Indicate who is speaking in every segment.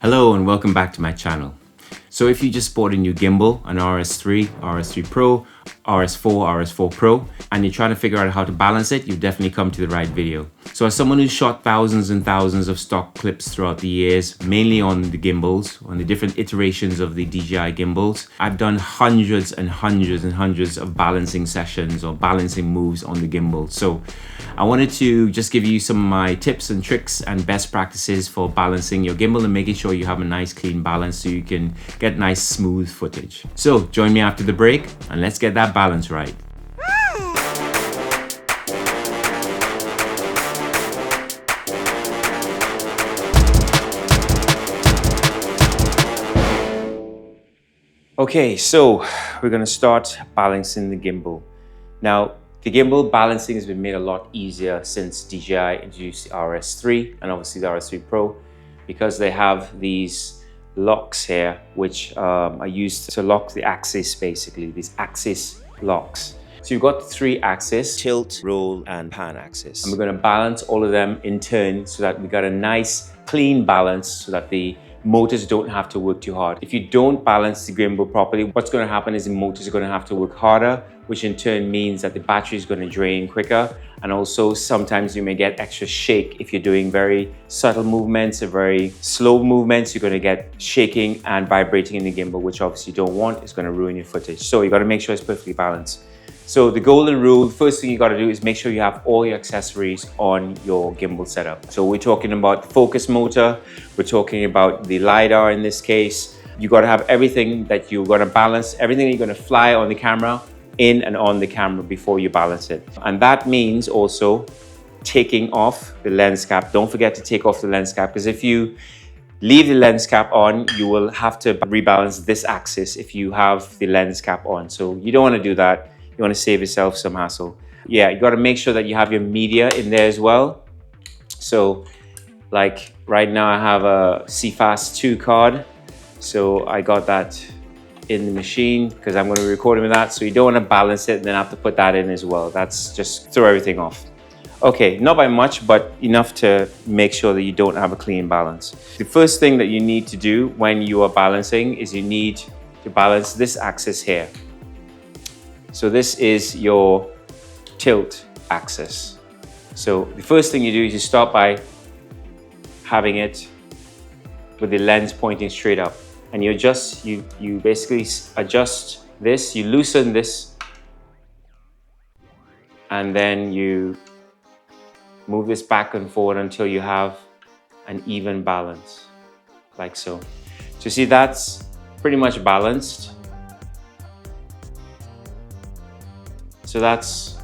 Speaker 1: Hello and welcome back to my channel. So if you just bought a new gimbal, an RS3, RS3 Pro, RS4, RS4 Pro, and you're trying to figure out how to balance it, you've definitely come to the right video. So as someone who's shot thousands and thousands of stock clips throughout the years, mainly on the gimbals, on the different iterations of the DJI gimbals, I've done hundreds and hundreds and hundreds of balancing sessions or balancing moves on the gimbal. So I wanted to just give you some of my tips and tricks and best practices for balancing your gimbal and making sure you have a nice clean balance so you can get nice smooth footage. So join me after the break and let's get that balance right. Okay, so we're gonna start balancing the gimbal. Now, the gimbal balancing has been made a lot easier since DJI introduced the RS3 and obviously the RS3 Pro, because they have these locks here which are used to lock the axis, basically, these axis locks. So you've got the 3 axes: tilt, roll, and pan axis. And we're gonna balance all of them in turn so that we got a nice clean balance so that the motors don't have to work too hard. If you don't balance the gimbal properly, what's going to happen is the motors are going to have to work harder, which in turn means that the battery is going to drain quicker. And also sometimes you may get extra shake. If you're doing very subtle movements or very slow movements, you're going to get shaking and vibrating in the gimbal, which obviously you don't want. It's going to ruin your footage. So you got to make sure it's perfectly balanced. So the golden rule, first thing you got to do is make sure you have all your accessories on your gimbal setup. So we're talking about the focus motor, we're talking about the LiDAR in this case. You got to have everything that you're going to balance, everything you're going to fly on the camera, in and on the camera before you balance it. And that means also taking off the lens cap. Don't forget to take off the lens cap, because if you leave the lens cap on, you will have to rebalance this axis if you have the lens cap on. So you don't want to do that. You want to save yourself some hassle. Yeah, you got to make sure that you have your media in there as well. So like right now I have a CFast 2 card. So I got that in the machine because I'm going to be recording with that. So you don't want to balance it and then have to put that in as well. That's just throw everything off. Okay, not by much, but enough to make sure that you don't have a clean balance. The first thing that you need to do when you are balancing is you need to balance this axis here. So this is your tilt axis. So the first thing you do is you start by having it with the lens pointing straight up, and you adjust, you basically adjust this, you loosen this, and then you move this back and forward until you have an even balance, like so. So you see that's pretty much balanced. So that's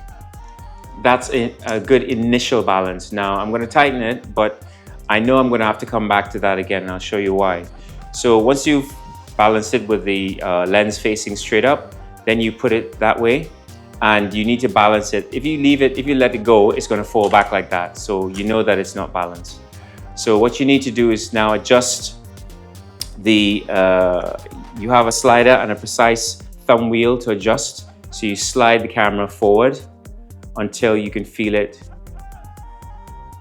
Speaker 1: a good initial balance. Now I'm going to tighten it, but I know I'm going to have to come back to that again, and I'll show you why. So once you've balanced it with the lens facing straight up, then you put it that way, and you need to balance it. If you leave it, if you let it go, it's going to fall back like that. So you know that it's not balanced. So what you need to do is now adjust the, you have a slider and a precise thumb wheel to adjust. So you slide the camera forward until you can feel it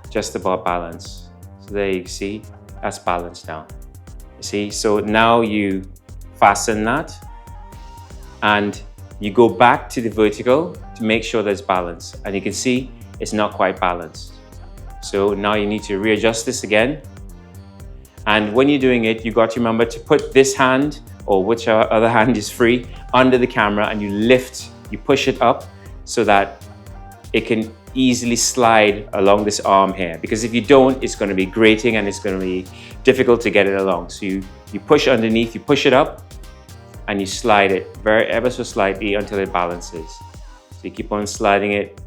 Speaker 1: just about balanced. So there you see, that's balanced now. You see, so now you fasten that and you go back to the vertical to make sure that it's balanced. And you can see it's not quite balanced. So now you need to readjust this again. And when you're doing it, you got to remember to put this hand, or whichever other hand is free, under the camera, and you lift, you push it up so that it can easily slide along this arm here. Because if you don't, it's going to be grating and it's going to be difficult to get it along. So you push underneath, you push it up, and you slide it ever so slightly until it balances. So you keep on sliding it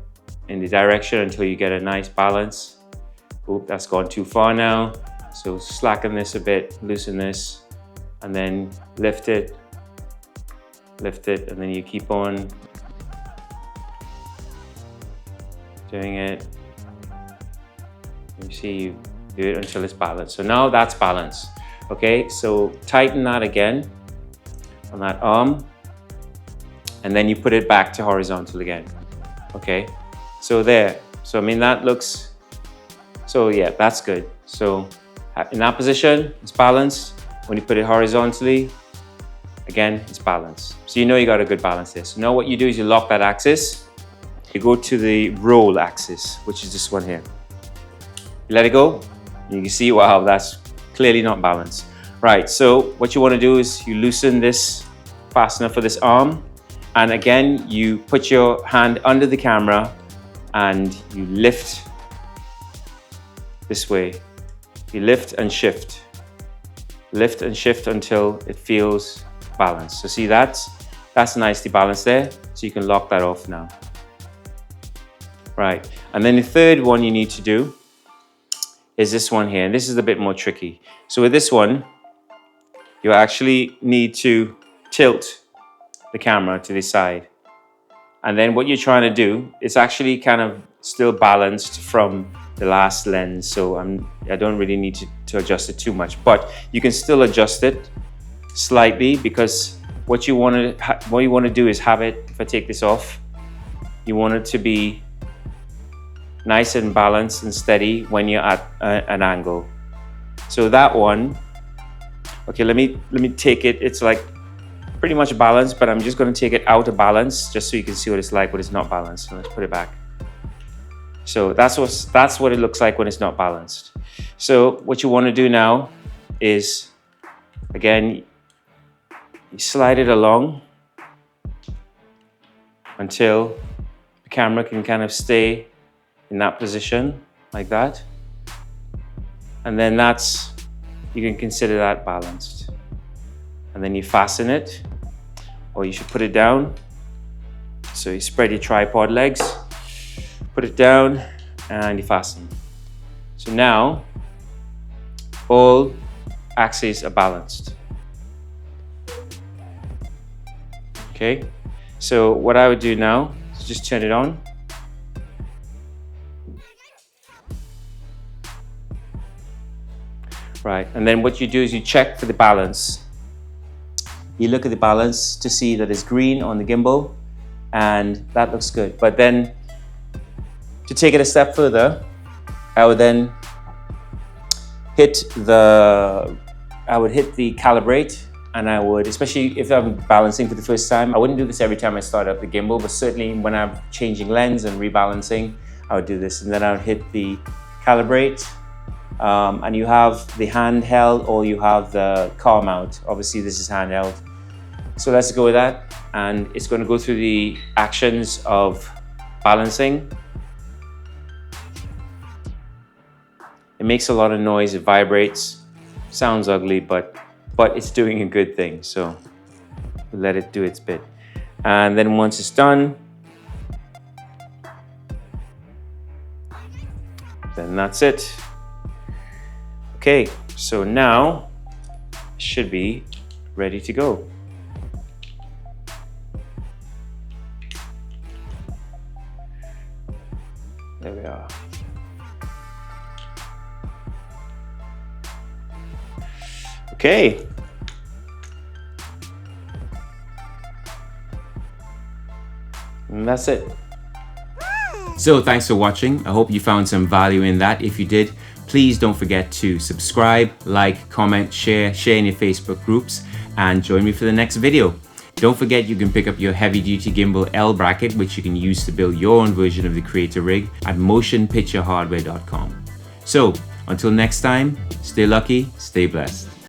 Speaker 1: in the direction until you get a nice balance. Oop, that's gone too far now. So slacken this a bit, loosen this, and then lift it, and then you keep on doing it. You see, you do it until it's balanced. So now that's balanced. Okay, so tighten that again on that arm, and then you put it back to horizontal again. Okay, so there. So I mean that looks, so yeah, that's good. So In that position, it's balanced. When you put it horizontally, again, it's balanced. So you know you got a good balance there. So now what you do is you lock that axis. You go to the roll axis, which is this one here. You let it go. You can see, wow, that's clearly not balanced. Right, so what you want to do is you loosen this fastener for this arm. And again, you put your hand under the camera and you lift this way. You lift and shift. Lift and shift until it feels balanced. So see, that's nicely balanced there. So you can lock that off now. Right, and then the third one you need to do is this one here. And this is a bit more tricky. So with this one, you actually need to tilt the camera to the side. And then what you're trying to do is actually kind of still balanced from the last lens. So I don't really need to adjust it too much, but you can still adjust it slightly, because what you want to do is have it, if I take this off, you want it to be nice and balanced and steady when you're at an angle. So that one, okay, let me take it. It's like pretty much balanced, but I'm just going to take it out of balance just so you can see what it's like when it's not balanced. So let's put it back. So that's what it looks like when it's not balanced. So what you want to do now is, again, you slide it along until the camera can kind of stay in that position like that. And then you can consider that balanced. And then you fasten it, or you should put it down. So you spread your tripod legs, put it down, and you fasten. So now all axes are balanced. Okay, so what I would do now is just turn it on. Right, and then what you do is you check for the balance. You look at the balance to see that it's green on the gimbal, and that looks good. But then to take it a step further, I would then hit the calibrate, and I would, especially if I'm balancing for the first time, I wouldn't do this every time I start up the gimbal, but certainly when I'm changing lens and rebalancing, I would do this. And then I would hit the calibrate, and you have the handheld or you have the car mount. Obviously this is handheld. So let's go with that. And it's going to go through the actions of balancing. It makes a lot of noise, it vibrates, sounds ugly, but it's doing a good thing. So we'll let it do its bit. And then once it's done, then that's it. Okay, so now it should be ready to go. There we are. Okay. And that's it. So thanks for watching. I hope you found some value in that. If you did, please don't forget to subscribe, like, comment, share in your Facebook groups, and join me for the next video. Don't forget you can pick up your heavy-duty gimbal L bracket, which you can use to build your own version of the Creator Rig at motionpicturehardware.com. So until next time, stay lucky, stay blessed.